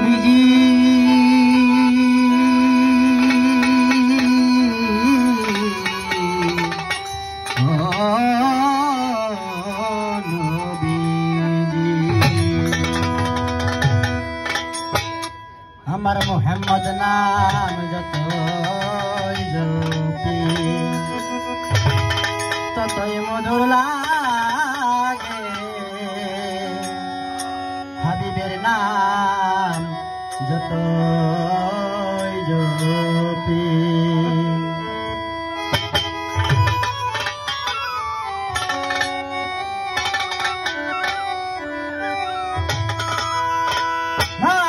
নবীজি আমার মোহাম্মদ নাম যতই জপি ততই মধুর লাগে হাবিবের নাম যতই জপি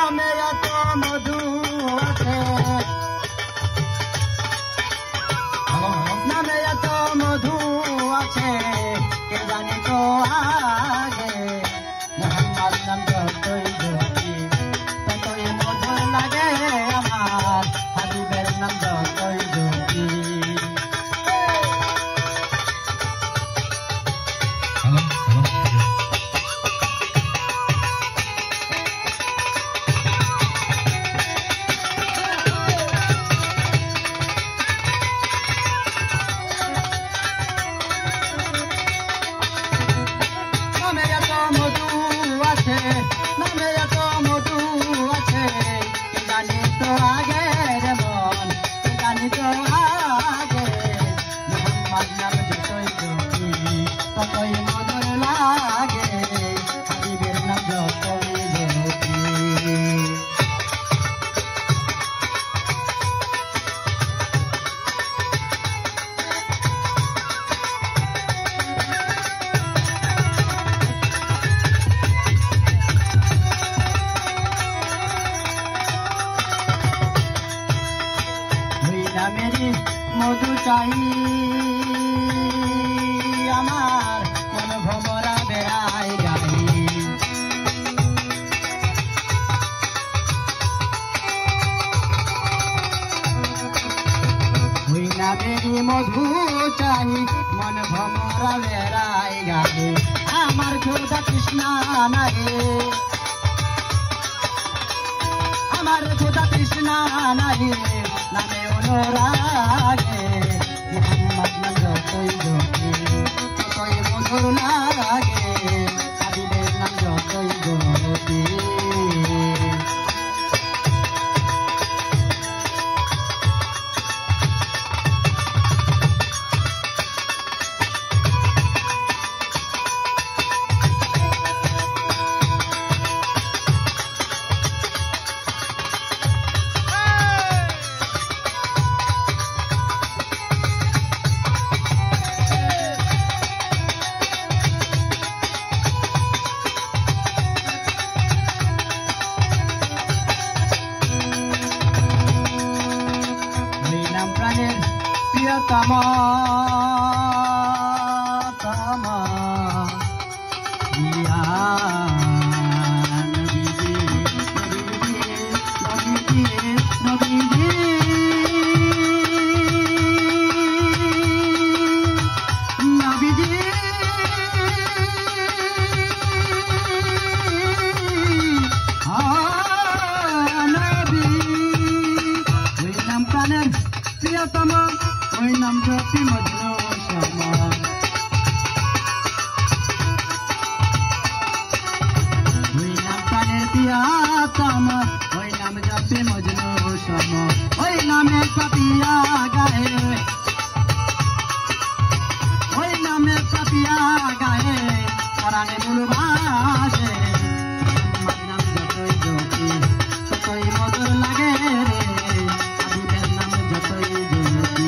নামে এত মধু আছে নামে এত মধু আছে কে জানি তো আগে মোহাম্মদ নাম যতই জপি ততই মধুর লাগে আমার হাবিবের নাম যতই জপি নামে এত মধু আছে কে জানি তো আগে রে মন কে জানি তো আগে মোহাম্মদ নাম যতই জপি ততই মধুর লাগে হাবিবের নাম যতই জপি মেরি মধু চাই আমার মন ভমরা বেড়াই গাই ওই না মেরি মধু চাই মন ভমরা বেড়াই গাই আমার ক্ষুধা তৃষ্ণা নাই আমার ক্ষুধা তৃষ্ণা নাই নামে অনুরাগে মোহাম্মদ নাম যতই জপি ততই মধুর লাগে হাবিবের নাম যতই জপি প্রাণের প্রিয়তমা তমা দিয়া নবীজি নবীজি নবীজি নবীজি ওই নাম প্রাণের প্রিয়তম ওই নাম জপি মজনু শ্যামা ওই নাম প্রাণের প্রিয়তম ওই নাম জপি মজনু শ্যামা ওই নামে পাপিয়া গায়ে ওই নামে পাপিয়া গায়ে পরাণে মূল ভাসে মোহাম্মদ নাম যতই জপি ততই মধুর লাগে রে হাবিবের নাম যতই জপি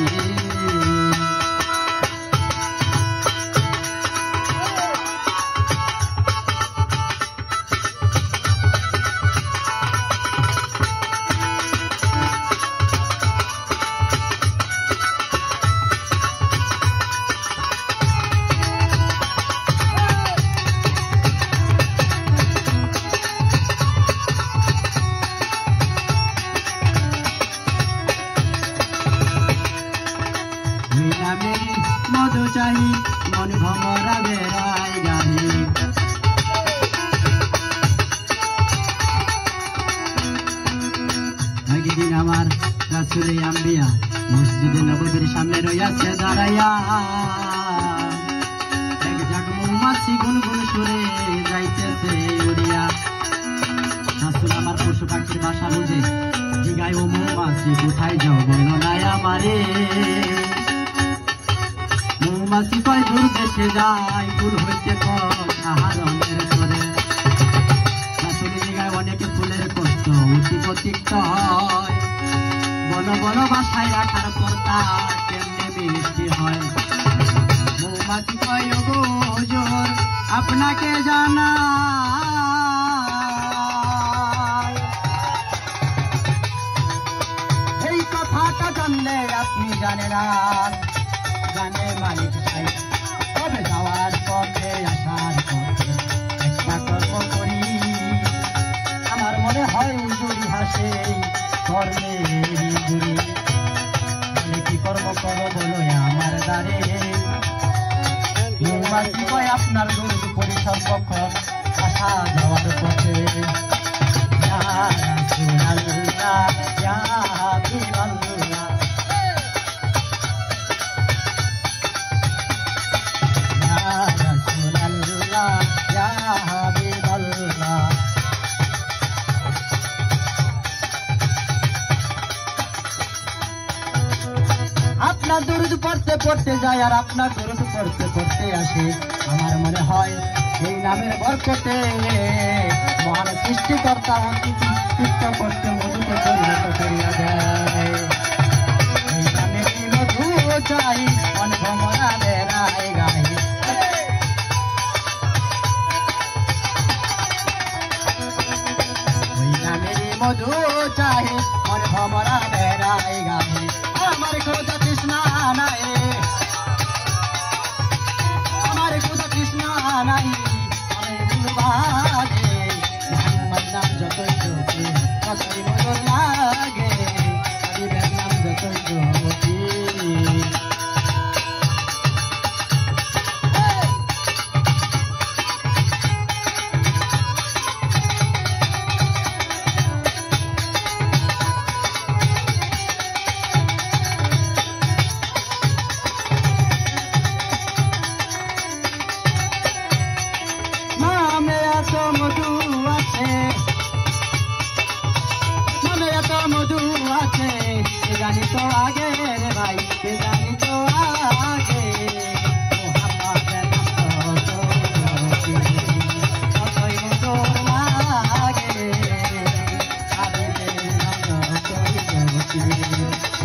রাসূলে আম্বিয়া মসজিদে নববীর সামনে রইয়াছে দাঁড়াইয়া এক ঝাঁক মৌমাছি গুনগুন সুরে যাইতেছে উড়িয়া রাসূল আমার পশু পাখির ভাষা বুঝে জিগায় ও মৌমাছি কোথায় যাও বলো না আমারে মৌমাছি কয় দূর দেশে যায় দূর হইতে আহারণের করে রাসূল জিগায় অনেকে ফুলের কষ্ট অতি প্রতিক্ত হয় বন বন ভাষায় রাখার কর্তা কেমনে মিষ্টি হয় মৌমাছি কয় গো হুজুর আপনাকে জানা এই কথাটা জানলে আপনি জানে না জানে মালিক চাই তবে যাওয়ার পথে আসার পথে একটা কর্ম করি আমার মনে হয় উজুরি হাসে কর্মের জুড়ি কি কর্ম করো বলো আমার দ্বারে মৌমাছি কয় আপনার দূর পরিসর কখন আসা যাওয়ার পথে ইয়া রাসূলুল্লাহ ইয়া হাবিবাল্লাহ আপনার দরুদ পড়তে পড়তে যায় আর আপনার দরুদ পড়তে পড়তে আসে আমার মনে হয় এই নামের বরকতে মহান সৃষ্টিকর্তা অতিষ্ঠ করতে মধুকে পরিণত করিয়া দেয় এই নামের মধু চাই অনভমরা বেড়ায় গায়ে ওই নামের মধু চাই অনভমরা বেড়ায় গায়ে আমার খোদা কৃষ্ণা নাই আমার খোদা কৃষ্ণা নাই আমি ভুলবাগে মোহাম্মদ নাম যতই জপি ততই মধুর লাগে হাবিবের নাম যতই জপি মধু আছে মনে এত মধু আছে জানি তো আগে রে ভাই জানি তো আগে মোহাম্মদের নাম কতই মধুর লাগে হাবিবের নাম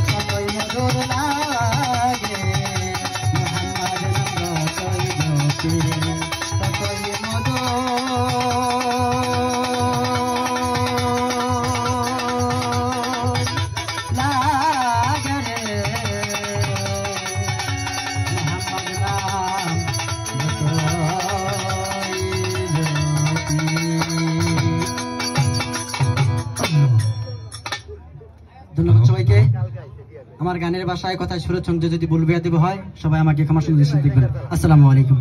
কতই মধুর লাগে মোহাম্মদের নাম কতই ধন্যবাদ সবাইকে আমার গানের ভাষায় কথা সুরজ সংযোগ যদি ভুল বিয়া দিব হয় সবাই আমাকে ক্ষমা সুন্দর দেখবেন আসসালামু আলাইকুম